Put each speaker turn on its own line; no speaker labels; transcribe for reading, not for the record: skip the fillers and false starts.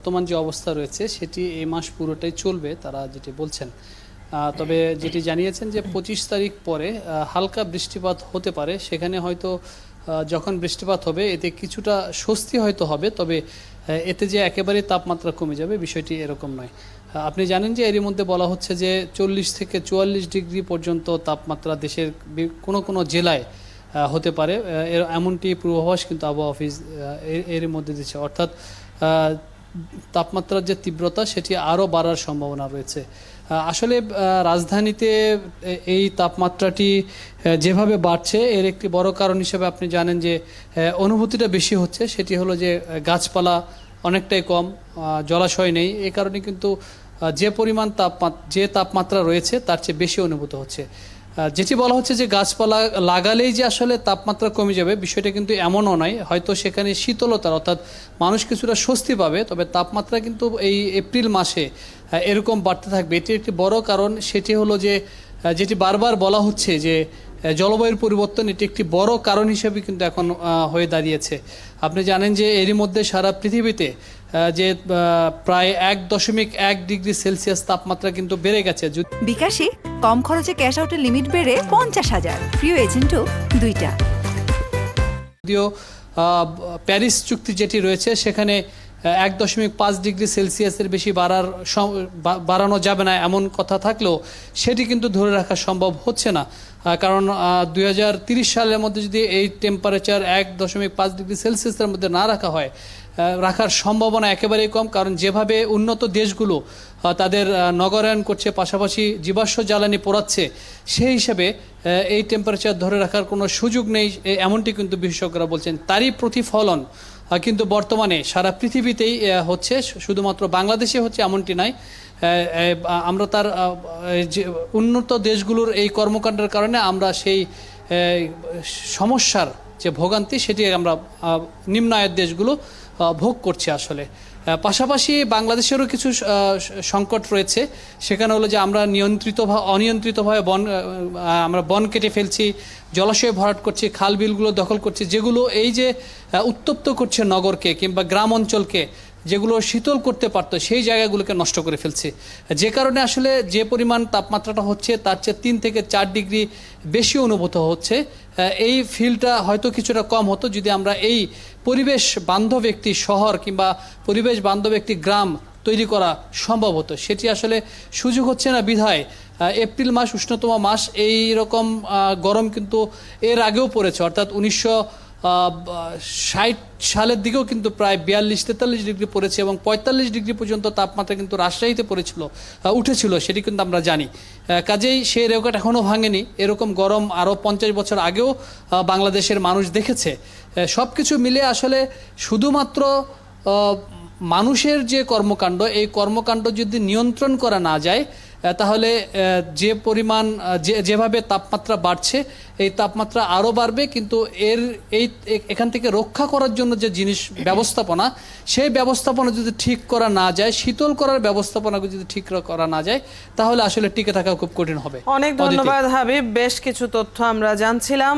বর্তমান যে অবস্থা রয়েছে সেটি এই মাস পুরোটাই চলবে তারা যেটি বলছেন। তবে যেটি জানিয়েছেন যে 25 তারিখ পরে হালকা বৃষ্টিপাত হতে পারে, সেখানে হয়তো যখন বৃষ্টিপাত হবে এতে কিছুটা স্বস্তি হয়তো হবে, তবে এতে যে একেবারেই তাপমাত্রা কমে যাবে বিষয়টি এরকম নয়। আপনি জানেন যে এরই মধ্যে বলা হচ্ছে যে 40 থেকে 44 ডিগ্রি পর্যন্ত তাপমাত্রা দেশের কোনো কোনো জেলায় হতে পারে, এমনটি পূর্বাভাস কিন্তু আবহাওয়া অফিস এর মধ্যে দিচ্ছে। অর্থাৎ তাপমাত্রার যে তীব্রতা সেটি আরও বাড়ার সম্ভাবনা রয়েছে। আসলে রাজধানীতে এই তাপমাত্রাটি যেভাবে বাড়ছে এর একটি বড় কারণ হিসেবে আপনি জানেন যে অনুভূতিটা বেশি হচ্ছে, সেটি হলো যে গাছপালা অনেকটাই কম, জলাশয় নেই। এই কারণে কিন্তু যে পরিমাণ তাপমাত্রা রয়েছে তার চেয়ে বেশি অনুভূত হচ্ছে। যেটি বলা হচ্ছে যে গাছপালা লাগালেই যে আসলে তাপমাত্রা কমে যাবে বিষয়টা কিন্তু এমনও নয়। হয়তো সেখানে শীতলতার অর্থাৎ মানুষ কিছুটা স্বস্তি পাবে, তবে তাপমাত্রা কিন্তু এই এপ্রিল মাসে এরকম বাড়তে থাকবে। এটি একটি বড় কারণ, সেটি হলো যে যেটি বারবার বলা হচ্ছে যে জলবায়ুর পরিবর্তন, এটি একটি বড় কারণ হিসেবে কিন্তু এখন হয়ে দাঁড়িয়েছে। আপনি জানেন যে এরই মধ্যে সারা পৃথিবীতে যে প্রায় 1.1 ডিগ্রি সেলসিয়াস তাপমাত্রা কিন্তু বেড়ে গেছে।
বিকাশে কম খরচে ক্যাশ আউটের লিমিট বেড়ে 50,000, প্রিয় এজেন্টও 2টা।
যদিও প্যারিস চুক্তি যেটি রয়েছে সেখানে 1.5 ডিগ্রি সেলসিয়াসের বেশি বাড়ানো যাবে না এমন কথা থাকলেও সেটি কিন্তু ধরে রাখা সম্ভব হচ্ছে না। কারণ 2030 সালের মধ্যে যদি এই টেম্পারেচার 1.5 ডিগ্রি সেলসিয়াসের মধ্যে না রাখার সম্ভাবনা একেবারেই কম। কারণ যেভাবে উন্নত দেশগুলো তাদের নগরায়ন করছে, পাশাপাশি জীবাশ্ম জ্বালানি পোড়াচ্ছে, সেই হিসাবে এই টেম্পারেচার ধরে রাখার কোনো সুযোগ নেই, এমনটি কিন্তু বিশেষজ্ঞরা বলছেন। তারই প্রতিফলন কিন্তু বর্তমানে সারা পৃথিবীতেই হচ্ছে, শুধুমাত্র বাংলাদেশে হচ্ছে এমনটি নয়। আমরা তার যে উন্নত দেশগুলোর এই কর্মকাণ্ডের কারণে আমরা সেই সমস্যার যে ভোগান্তি সেটি আমরা নিম্ন আয়ের দেশগুলো ভোগ করছে আসলে। পাশাপাশি বাংলাদেশেরও কিছু সংকট রয়েছে, সেখানে হলো যে আমরা অনিয়ন্ত্রিতভাবে আমরা বন কেটে ফেলছি, জলাশয় ভরাট করছি, খাল বিলগুলো দখল করছি, যেগুলো এই যে উত্তপ্ত করছে নগরকে কিংবা গ্রাম অঞ্চলকে, যেগুলো শীতল করতে পারতো সেই জায়গাগুলোকে নষ্ট করে ফেলছে। যে কারণে আসলে যে পরিমাণ তাপমাত্রাটা হচ্ছে তার চেয়ে 3 থেকে 4 ডিগ্রি বেশি অনুভূত হচ্ছে। এই ফিলটা হয়তো কিছুটা কম হতো যদি আমরা এই পরিবেশ বান্ধব একটি শহর কিংবা পরিবেশ বান্ধব একটি গ্রাম তৈরি করা সম্ভব হতো। সেটি আসলে সুযোগ হচ্ছে না বিধায় এপ্রিল মাস উষ্ণতম মাস। এই রকম গরম কিন্তু এর আগেও পড়েছে, অর্থাৎ 1960 সালের দিকেও কিন্তু প্রায় 42-43 ডিগ্রি পড়েছে এবং 45 ডিগ্রি পর্যন্ত তাপমাত্রা কিন্তু রাজশাহীতে উঠেছিল, সেটি কিন্তু আমরা জানি। কাজেই সেই রেকর্ড এখনও ভাঙেনি। এরকম গরম আরও 50 বছর আগেও বাংলাদেশের মানুষ দেখেছে। সব কিছু মিলে আসলে শুধুমাত্র মানুষের যে কর্মকাণ্ড, এই কর্মকাণ্ড যদি নিয়ন্ত্রণ করা না যায় তাহলে যে পরিমাণ যেভাবে তাপমাত্রা বাড়ছে এই তাপমাত্রা আরও বাড়বে। কিন্তু এখান থেকে রক্ষা করার জন্য যে ব্যবস্থাপনা, সেই ব্যবস্থাপনা যদি ঠিক করা না যায়, শীতল করার ব্যবস্থাপনা যদি ঠিক করা না যায়, তাহলে আসলে টিকে থাকা খুব কঠিন হবে।
অনেক ধন্যবাদ হাবিব, বেশ কিছু তথ্য আমরা জানছিলাম।